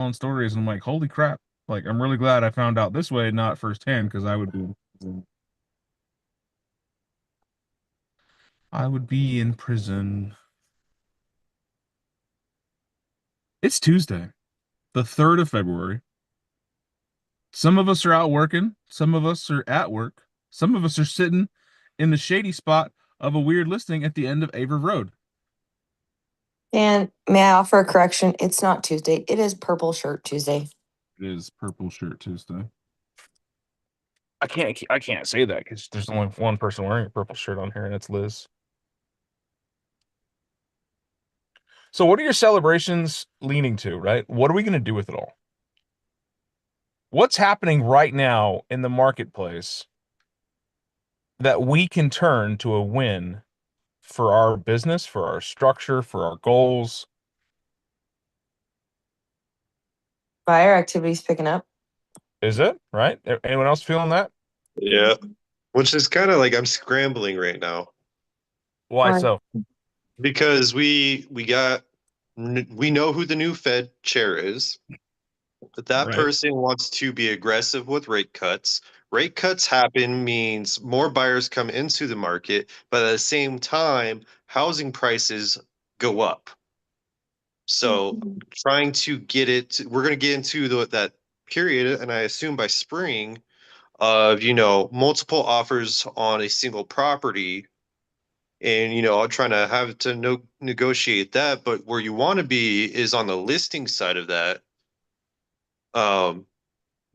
on stories and I'm like, holy crap. Like, I'm really glad I found out this way, not firsthand, because I would be in prison. It's Tuesday, the 3rd of February. Some of us are out working, some of us are at work, some of us are sitting in the shady spot of a weird listing at the end of Aver Road. And may I offer a correction? It's not Tuesday. It is Purple Shirt Tuesday. It is Purple Shirt Tuesday. I can't say that because there's only one person wearing a purple shirt on here, and it's Liz. So what are your celebrations leaning to, right? What are we going to do with it all? What's happening right now in the marketplace that we can turn to a win for our business, for our structure, for our goals? Buyer activity's picking up. Is it, right? Anyone else feeling that? Yeah. Which is kind of like I'm scrambling right now Why Why? so? because we know who the new Fed chair is, but that Right. person wants to be aggressive with rate cuts. Rate cuts happen means more buyers come into the market, but at the same time, housing prices go up. So trying to get we're going to get into that period, and I assume by spring of multiple offers on a single property, and I'm trying to have to negotiate that. But where you want to be is on the listing side of that. Um,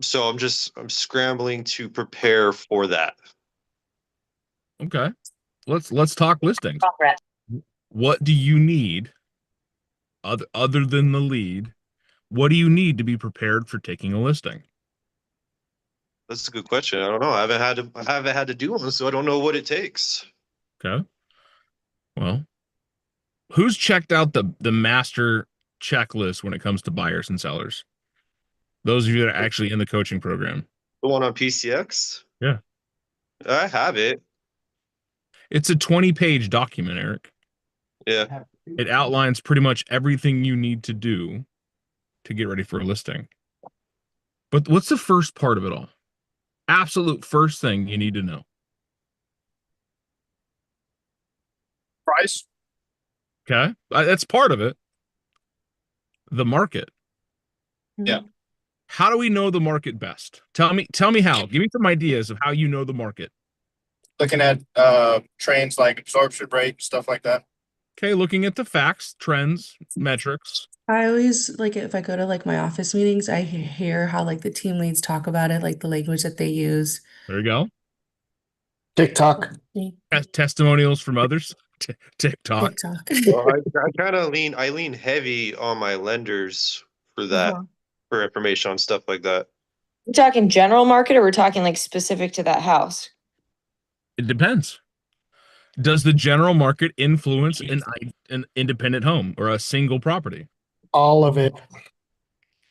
so I'm scrambling to prepare for that. Okay. Let's talk listings. What do you need other than the lead? What do you need to be prepared for taking a listing? That's a good question. I don't know. I haven't had to do one, so I don't know what it takes. Okay. Well, who's checked out the master checklist when it comes to buyers and sellers? Those of you that are actually in the coaching program. The one on PCX, Yeah. I have it. It's a 20-page document, Eric. Yeah. It outlines pretty much everything you need to do to get ready for a listing. But what's the first part of it all? Absolute first thing you need to know. Price. Okay. That's part of it. The market. Yeah. How do we know the market best? Tell me how. Give me some ideas of how you know the market. Looking at trends like absorption rate, stuff like that. Okay, looking at the facts, trends, metrics. I always like if I go to like my office meetings, I hear how like the team leads talk about it, like the language that they use. There you go. TikTok. Testimonials from others. TikTok. TikTok. Well, I kind of I lean heavy on my lenders for that, Uh-huh. for information on stuff like that. We're talking general market or we're talking like specific to that house? It depends. Does the general market influence an independent home or a single property? All of it.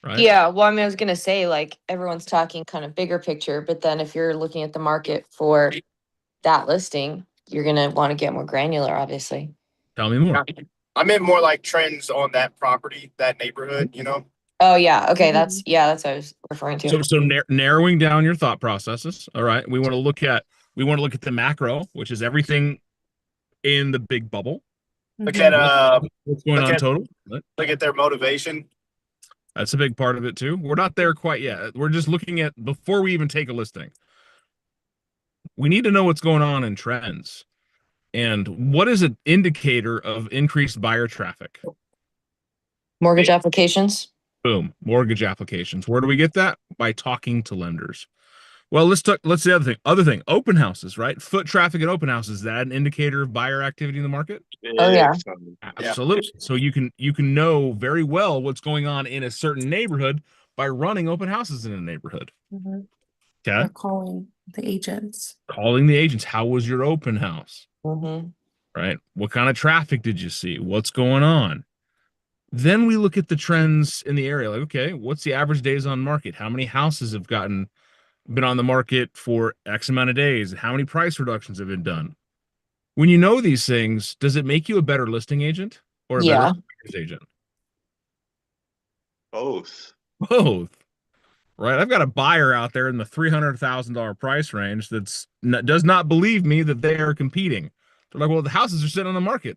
Right. Yeah, well, I mean, I was gonna say like everyone's talking kind of bigger picture, but then if you're looking at the market for that listing, you're gonna want to get more granular, obviously. Tell me more. I meant more like trends on that property, that neighborhood. Oh yeah, okay, Mhm. that's what I was referring to. So narrowing down your thought processes. All right. We want to look at the macro, which is everything in the big bubble. Look at What's going look on at total? look at their motivation. That's a big part of it too. We're not there quite yet. We're just looking at before we even take a listing. We need to know what's going on in trends. And what is an indicator of increased buyer traffic? Mortgage applications. Boom, mortgage applications. Where do we get that? By talking to lenders. Well, let's the other thing. Other thing, open houses, right? Foot traffic at open houses. Is that an indicator of buyer activity in the market? Oh, yeah. Big time. Absolutely. So you can know very well what's going on in a certain neighborhood by running open houses in a neighborhood. Mhm. Okay. Or calling the agents. Calling the agents. How was your open house? Mm-hmm. Right? What kind of traffic did you see? What's going on? Then we look at the trends in the area. Like, okay, what's the average days on market? How many houses have been on the market for X amount of days? How many price reductions have been done? When you know these things, does it make you a better listing agent or a better Yeah. buyer's agent? Both. Both. Right. I've got a buyer out there in the $300,000 price range that's does not believe me that they are competing. They're like, well, the houses are sitting on the market.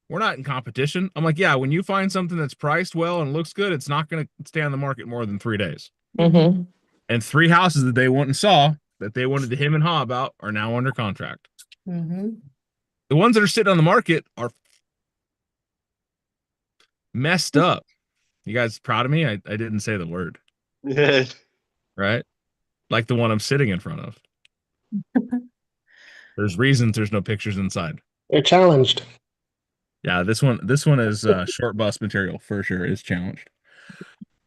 We're not in competition. I'm like, yeah, when you find something that's priced well and looks good, it's not going to stay on the market more than 3 days. Mm-hmm. And 3 houses that they went and saw that they wanted to him and haw about are now under contract. Mm-hmm. The ones that are sitting on the market are messed up. You guys proud of me? I didn't say the word, Yeah. right? Like the one I'm sitting in front of. There's reasons there's no pictures inside. They're challenged. Yeah, this one is short bus material for sure, is challenged.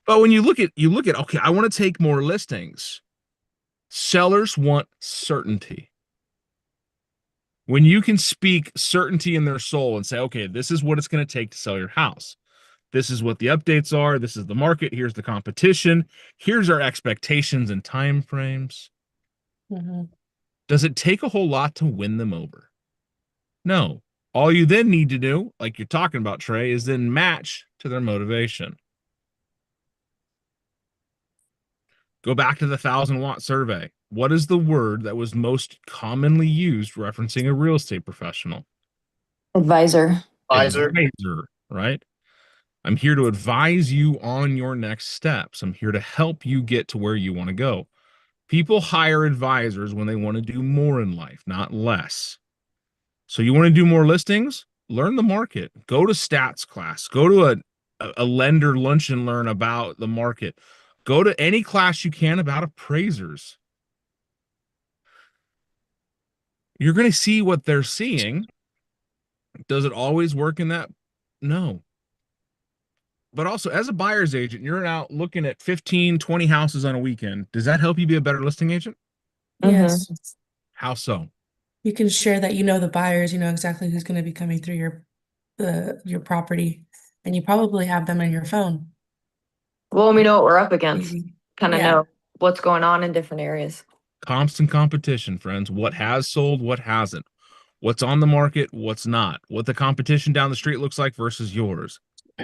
But when you look at okay, I want to take more listings. Sellers want certainty. When you can speak certainty in their soul and say, okay, this is what it's going to take to sell your house. This is what the updates are. This is the market. Here's the competition. Here's our expectations and time frames. Mm-hmm. Does it take a whole lot to win them over? No. All you then need to do, like you're talking about, Trey, is then match to their motivation. Go back to the 1,000-watt survey. What is the word that was most commonly used referencing a real estate professional? Advisor. Advisor. Advisor, right? I'm here to advise you on your next steps. I'm here to help you get to where you want to go. People hire advisors when they want to do more in life, not less. So you want to do more listings? Learn the market. Go to stats class. Go to a lender lunch and learn about the market. Go to any class you can about appraisers. You're going to see what they're seeing. Does it always work in that? No. But also, as a buyer's agent, you're out looking at 15, 20 houses on a weekend. Does that help you be a better listing agent? Yes. How so? You can share that you know the buyers, you know exactly who's going to be coming through your property, and you probably have them in your phone. Well, we know what we're up against. Maybe. Kind of Yeah. know what's going on in different areas. Constant competition, friends. What has sold, what hasn't. What's on the market, what's not. What the competition down the street looks like versus yours.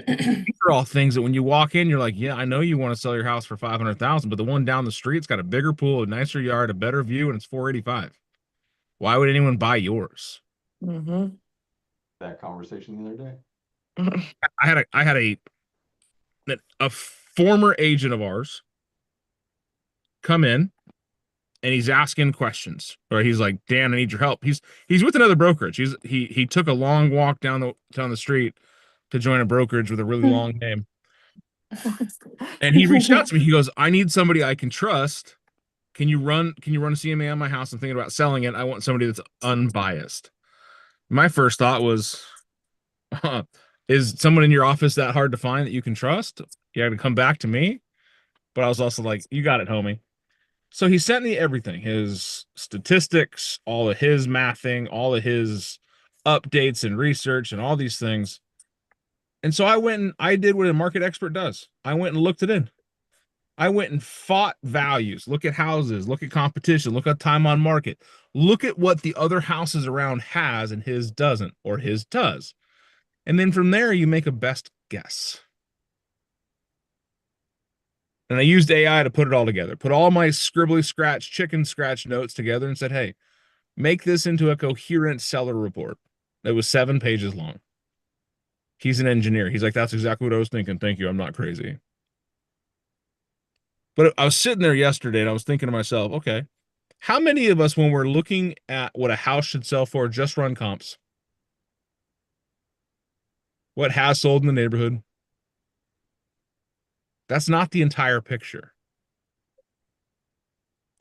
These are all things that when you walk in, you're like, yeah, I know you want to sell your house for 500,000, but the one down the street's got a bigger pool, a nicer yard, a better view, and it's 485. Why would anyone buy yours? Mm-hmm. That conversation the other day. I had a former agent of ours come in and he's asking questions, or he's like, Dan, I need your help. He's with another brokerage. He took a long walk down the street to join a brokerage with a really long name. And he reached out to me. He goes, I need somebody I can trust. Can you run a CMA on my house? I'm thinking about selling it. I want somebody that's unbiased. My first thought was, is someone in your office that hard to find that you can trust? You got to come back to me. But I was also like, you got it, homie. So he sent me everything, his statistics, all of his mathing, all of his updates and research and all these things. And so I went and I did what a market expert does. I went and looked it in. I went and fought values, look at houses, look at competition, look at time on market, look at what the other houses around has and his doesn't, or his does. And then from there, you make a best guess. And I used AI to put it all together, put all my scribbly scratch, chicken scratch notes together and said, hey, make this into a coherent seller report. It was 7 pages long. He's an engineer. He's like, that's exactly what I was thinking. Thank you. I'm not crazy. But I was sitting there yesterday and I was thinking to myself, okay, how many of us, when we're looking at what a house should sell for, just run comps? What has sold in the neighborhood? That's not the entire picture.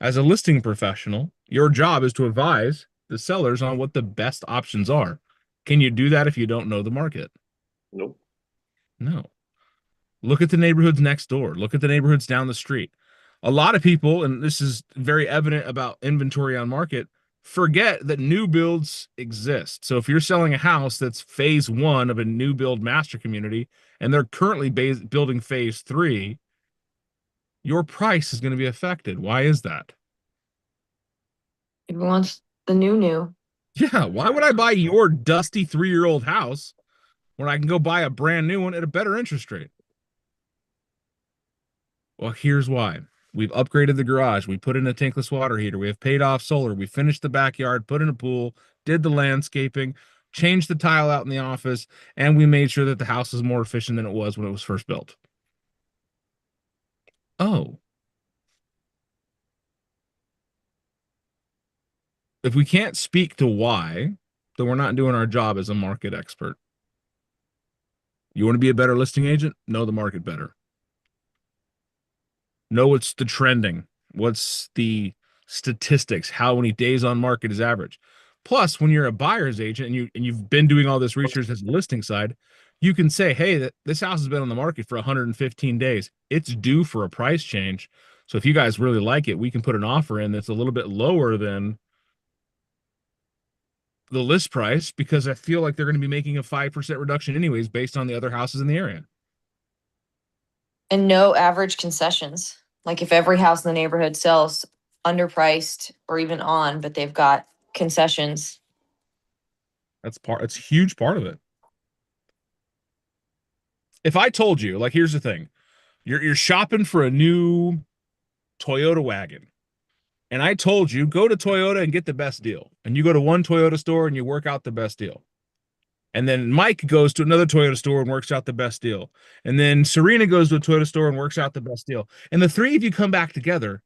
As a listing professional, your job is to advise the sellers on what the best options are. Can you do that if you don't know the market? Nope. No. Look at the neighborhoods next door. Look at the neighborhoods down the street. A lot of people, and this is very evident about inventory on market, forget that new builds exist. So if you're selling a house that's phase 1 of a new build master community, and they're currently building phase 3, your price is going to be affected. Why is that? Everyone's the new. Yeah, why would I buy your dusty 3-year-old house when I can go buy a brand new one at a better interest rate? Well, here's why. We've upgraded the garage. We put in a tankless water heater. We have paid off solar. We finished the backyard, put in a pool, did the landscaping, changed the tile out in the office, and we made sure that the house is more efficient than it was when it was first built. Oh. If we can't speak to why, then we're not doing our job as a market expert. You want to be a better listing agent? Know the market better. Know what's the trending, what's the statistics, how many days on market is average. Plus, when you're a buyer's agent and you've been doing all this research as a listing side, you can say, hey, this house has been on the market for 115 days. It's due for a price change. So if you guys really like it, we can put an offer in that's a little bit lower than the list price, because I feel like they're going to be making a 5% reduction anyways based on the other houses in the area. And no average concessions. Like if every house in the neighborhood sells underpriced or even on, but they've got concessions. It's a huge part of it. If I told you, like, here's the thing, you're shopping for a new Toyota wagon, and I told you go to Toyota and get the best deal, and you go to one Toyota store and you work out the best deal, and then Mike goes to another Toyota store and works out the best deal, and then Serena goes to a Toyota store and works out the best deal, and the three of you come back together,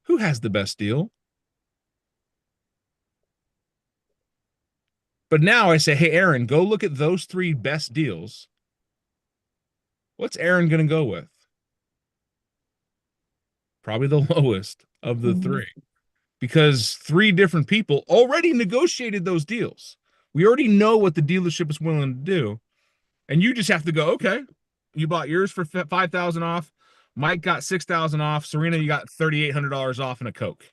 who has the best deal? But now I say, hey, Aaron, go look at those three best deals. What's Aaron going to go with? Probably the lowest of the three, because three different people already negotiated those deals. We already know what the dealership is willing to do. And you just have to go, okay, you bought yours for $5,000 off. Mike got $6,000 off. Serena, you got $3,800 off in a Coke.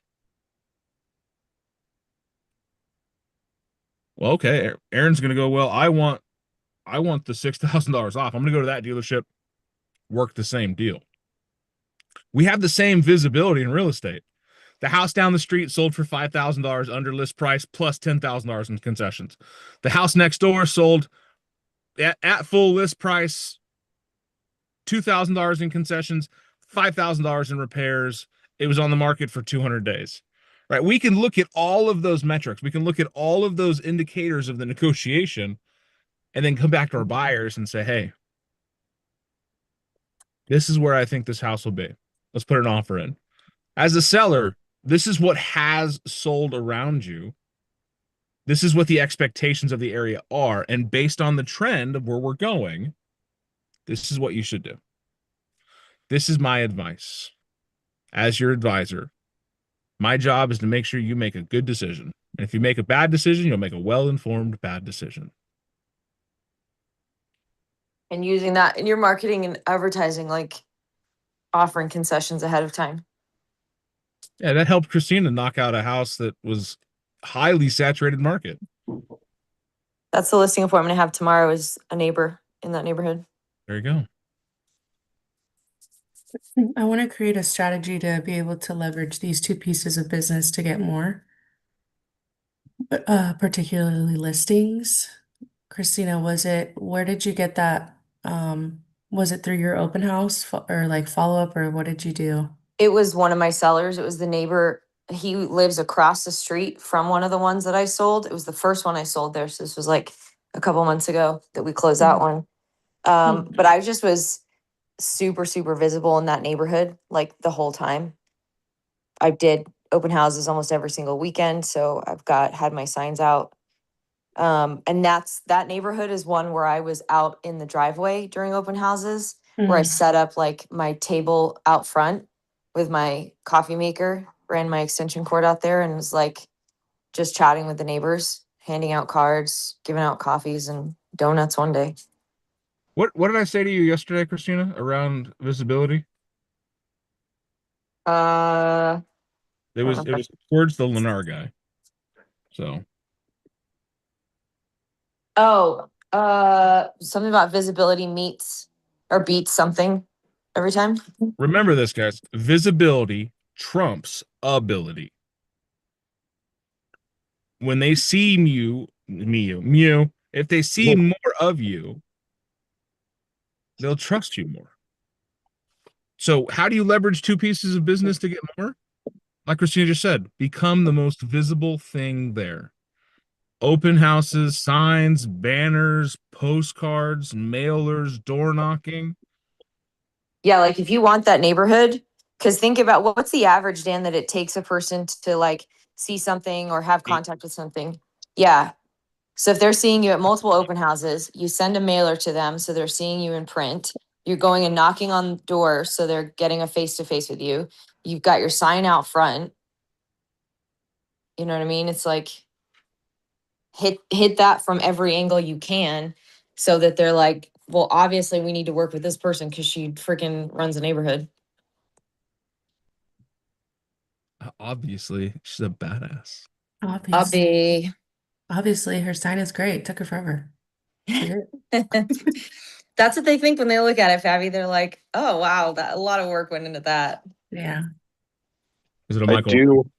Well, okay. Aaron's going to go, well, I want the $6,000 off. I'm going to go to that dealership, work the same deal. We have the same visibility in real estate. The house down the street sold for $5,000 under list price plus $10,000 in concessions. The house next door sold at full list price, $2,000 in concessions, $5,000 in repairs. It was on the market for 200 days. Right? We can look at all of those metrics. We can look at all of those indicators of the negotiation and then come back to our buyers and say, hey, this is where I think this house will be. Let's put an offer in. As a seller, this is what has sold around you. This is what the expectations of the area are. And based on the trend of where we're going, this is what you should do. This is my advice. As your advisor, my job is to make sure you make a good decision. And if you make a bad decision, you'll make a well-informed bad decision. And using that in your marketing and advertising, like offering concessions ahead of time. Yeah, that helped Christina knock out a house that was highly saturated market. That's the listing appointment I have tomorrow, is a neighbor in that neighborhood. There you go. I want to create a strategy to be able to leverage these two pieces of business to get more, particularly listings. Christina, where did you get that? Was it through your open house or like follow up, or what did you do? It was one of my sellers. It was the neighbor. He lives across the street from one of the ones that I sold. It was the first one I sold there. So this was like a couple months ago that we closed that one. But I just was super, super visible in that neighborhood, like the whole time. I did open houses almost every single weekend. So I've had my signs out. And that neighborhood is one where I was out in the driveway during open houses, where I set up like my table out front with my coffee maker, ran my extension cord out there, and was like just chatting with the neighbors, handing out cards, giving out coffees and donuts one day. What did I say to you yesterday, Christina, around visibility? Uh, It was towards the Lennar guy. So something about visibility beats something every time. remember this, guys. Visibility trumps ability. When they see Mew, if they see more of you, they'll trust you more. So how do you leverage two pieces of business to get more? Like Christina just said, become the most visible thing there. Open houses, signs, banners, postcards, mailers, door knocking. Yeah, like if you want that neighborhood, because think about what's the average, Dan, that it takes a person to like see something or have contact with something. Yeah. So if they're seeing you at multiple open houses, you send a mailer to them. So they're seeing you in print. You're going and knocking on doors. So they're getting a face to face with you. You've got your sign out front. You know what I mean? It's like hit that from every angle you can so that they're like, well, obviously we need to work with this person because she freaking runs a neighborhood. Obviously, she's a badass. Obviously, Abby. her sign is great. Took her forever. She did. That's what they think when they look at it, Fabi. They're like, oh, wow, that a lot of work went into that. Yeah. Is it a I Michael? do.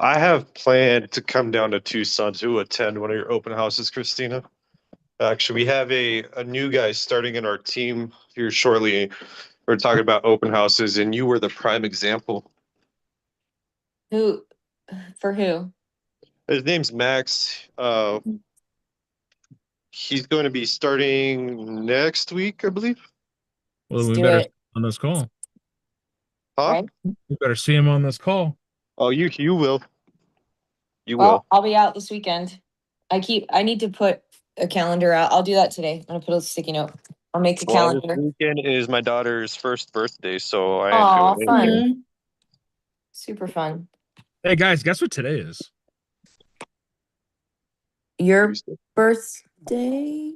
I have planned to come down to Tucson to attend one of your open houses, Christina. Actually, we have a new guy starting in our team here shortly. We're talking about open houses, and you were the prime example. Who, for who? His name's Max. He's going to be starting next week, I believe. Well, Let's we do better it. on this call. Huh? Right. We better see him on this call. Oh, you will. You Well, will. I'll be out this weekend. I need to put a calendar out. I'll do that today. I'm gonna put a sticky note. I'll make a Well, this calendar. weekend is my daughter's first birthday, so I Aw, am doing fun. it. Mhm. Super fun. Hey guys, guess what today is? Your birthday?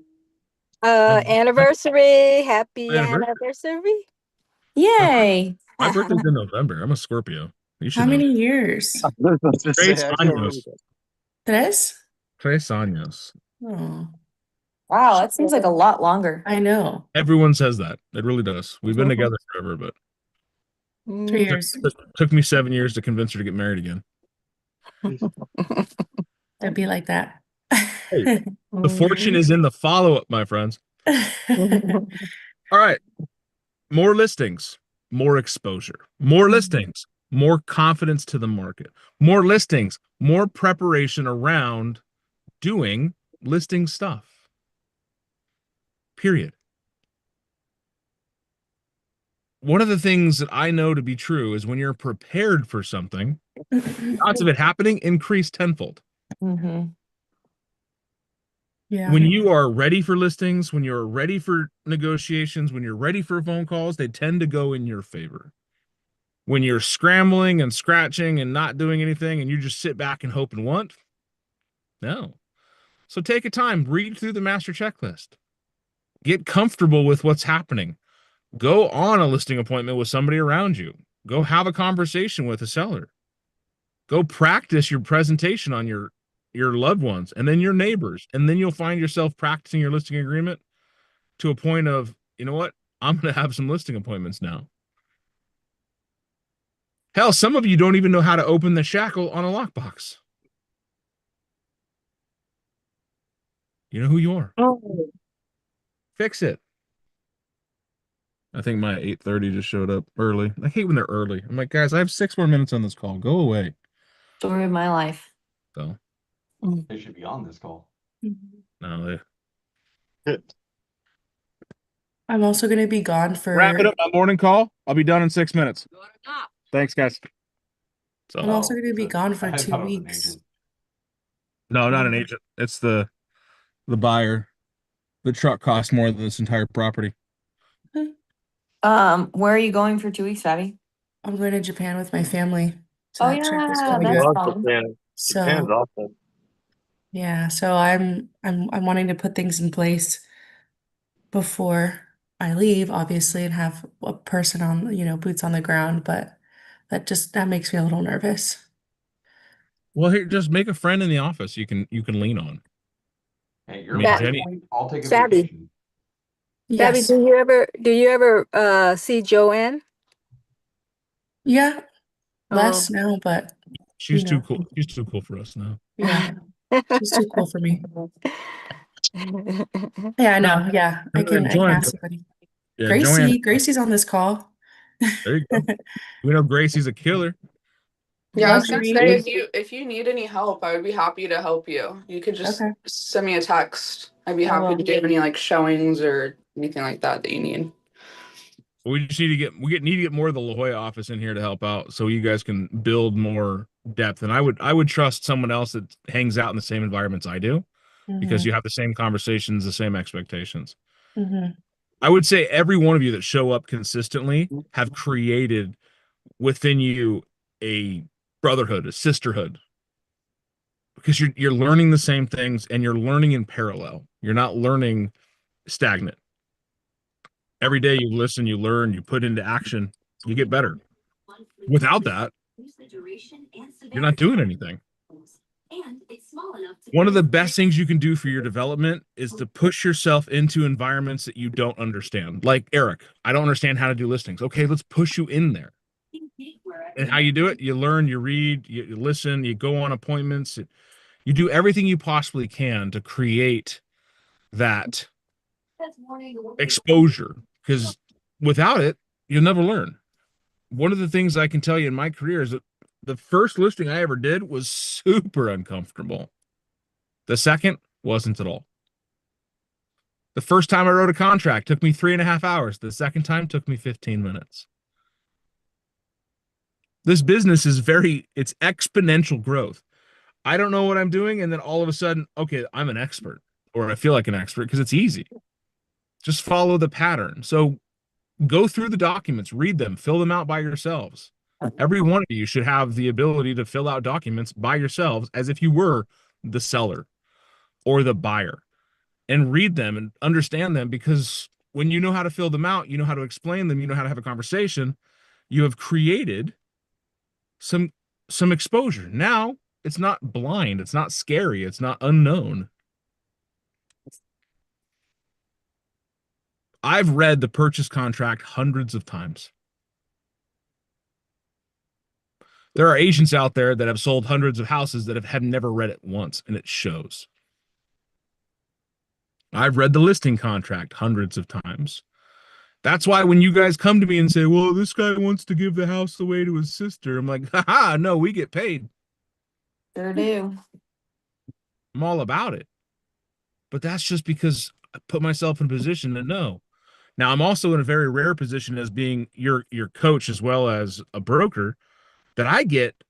Anniversary. Happy Anniversary. anniversary. Yay. My birthday's in November. I'm a Scorpio. You should How know. many years? Tres años. Tres? Tres años. Oh, Wow, that seems like a lot longer. I know. Everyone says that. It really does. We've been together forever, but 3 years. took me 7 years to convince her to get married again. It'd be like that. The fortune is in the follow-up, my friends. All right. More listings, more exposure. More listings, more confidence to the market. More listings, more preparation around doing listing stuff. Period. One of the things that I know to be true is when you're prepared for something, odds of it happening increase tenfold. Mhm. Yeah. When you are ready for listings, when you're ready for negotiations, when you're ready for phone calls, they tend to go in your favor. When you're scrambling and scratching and not doing anything and you just sit back and hope and want, no. So take a time, read through the master checklist, get comfortable with what's happening. Go on a listing appointment with somebody around you. Go have a conversation with a seller. Go practice your presentation on your loved ones and then your neighbors. And then you'll find yourself practicing your listing agreement to a point of, you know what? I'm going to have some listing appointments now. Hell, some of you don't even know how to open the shackle on a lockbox. You know who you are. Oh. Fix it. I think my 8:30 just showed up early. I hate when they're early. I'm like, guys, I have 6 more minutes on this call. Go away. Story of my life. So, They should be on this call. no, I'm also going to be gone for. wrap it up. My morning call. I'll be done in 6 minutes. Thanks, guys. So, I'm also going to be so gone I for thought 2 it was an weeks. agent. no, not an agent. It's the buyer. The truck costs more than this entire property. Where are you going for 2 weeks, Fabi? I'm going to Japan with my family. So Oh that trip is yeah, coming that's up. fun. Japan's So awesome. yeah, so I'm wanting to put things in place before I leave, obviously, and have a person on, boots on the ground, but that makes me a little nervous. Well, here, just make a friend in the office you can lean on. Hey, I you're mean, right. Jenny, I'll take a Savvy. vacation. Gabby, Yes. do you ever see Joanne? Yeah, Oh. less now, but she's you too know. cool. She's too cool for us now. yeah, she's too cool for me. Yeah, I know. Yeah, I can Joanne, ask somebody. yeah, Joanne. Gracie's on this call. There you go. We know Gracie's a killer. Yeah, I was gonna Luxury. say if you need any help, I would be happy to help you. You could just Okay. send me a text. I'd be I happy will. to give any like showings or anything like that you need. We just need to get more of the La Jolla office in here to help out, so you guys can build more depth. And I would trust someone else that hangs out in the same environments I do, because Mhm. you have the same conversations, the same expectations. Mhm. I would say every one of you that show up consistently have created within you a brotherhood, a sisterhood, because you're learning the same things and you're learning in parallel. You're not learning stagnant. Every day you listen, you learn, you put into action, you get better. Without that, you're not doing anything. One of the best things you can do for your development is to push yourself into environments that you don't understand. Like Eric, I don't understand how to do listings. Okay, let's push you in there. And how you do it, you learn, you read, you listen, you go on appointments, you do everything you possibly can to create that exposure, because without it, you'll never learn. One of the things I can tell you in my career is that the first listing I ever did was super uncomfortable. The second wasn't at all. The first time I wrote a contract took me 3.5 hours. The second time took me 15 minutes. This business is it's exponential growth. I don't know what I'm doing, and then all of a sudden, okay, I'm an expert, or I feel like an expert because it's easy. Just follow the pattern. So go through the documents, read them, fill them out by yourselves. Every one of you should have the ability to fill out documents by yourselves as if you were the seller or the buyer, and read them and understand them, because when you know how to fill them out, you know how to explain them, you know how to have a conversation, you have created some exposure. Now it's not blind, it's not scary, it's not unknown. I've read the purchase contract hundreds of times. There are agents out there that have sold hundreds of houses that have never read it once, and it shows. I've read the listing contract hundreds of times. That's why when you guys come to me and say, well, this guy wants to give the house away to his sister, I'm like, haha, no, we get paid. Sure do. I'm all about it. But that's just because I put myself in a position to know. Now, I'm also in a very rare position as being your coach as well as a broker, that I get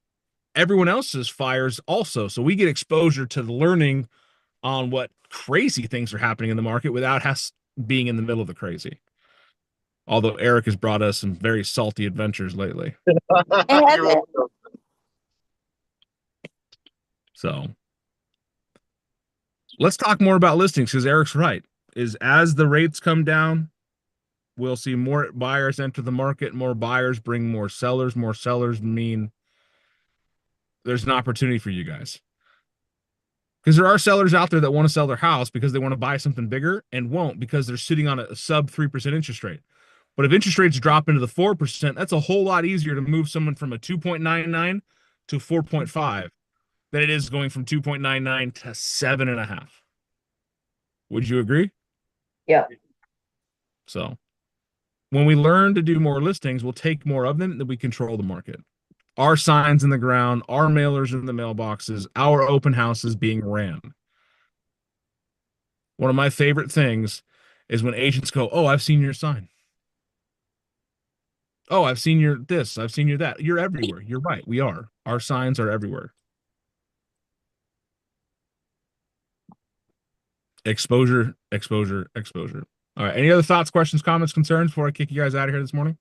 everyone else's fires also. So we get exposure to the learning on what crazy things are happening in the market without us being in the middle of the crazy. Although Eric has brought us some very salty adventures lately. You're welcome. So let's talk more about listings, because Eric's right. Is as the rates come down, we'll see more buyers enter the market, more buyers bring more sellers mean there's an opportunity for you guys. Because there are sellers out there that want to sell their house because they want to buy something bigger and won't, because they're sitting on a sub 3% interest rate. But if interest rates drop into the 4%, that's a whole lot easier to move someone from a 2.99 to 4.5 than it is going from 2.99 to 7.5. Would you agree? Yeah. So when we learn to do more listings, we'll take more of them, that we control the market. Our signs in the ground, our mailers in the mailboxes, our open houses being ran. One of my favorite things is when agents go, oh, I've seen your sign. Oh, I've seen your this, I've seen your that. You're everywhere. You're right. We are. Our signs are everywhere. Exposure, exposure, exposure. All right. Any other thoughts, questions, comments, concerns before I kick you guys out of here this morning?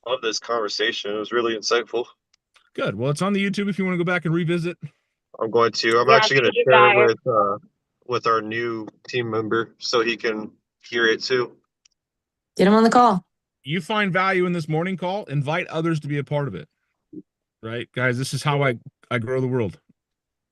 Love this conversation. It was really insightful. Good. Well, it's on the YouTube if you want to go back and revisit. I'm going to. I'm Yeah, actually going thank to you, share guys. it with our new team member so he can hear it too. Get him on the call. You find value in this morning call, invite others to be a part of it. Right, guys? This is how I grow the world.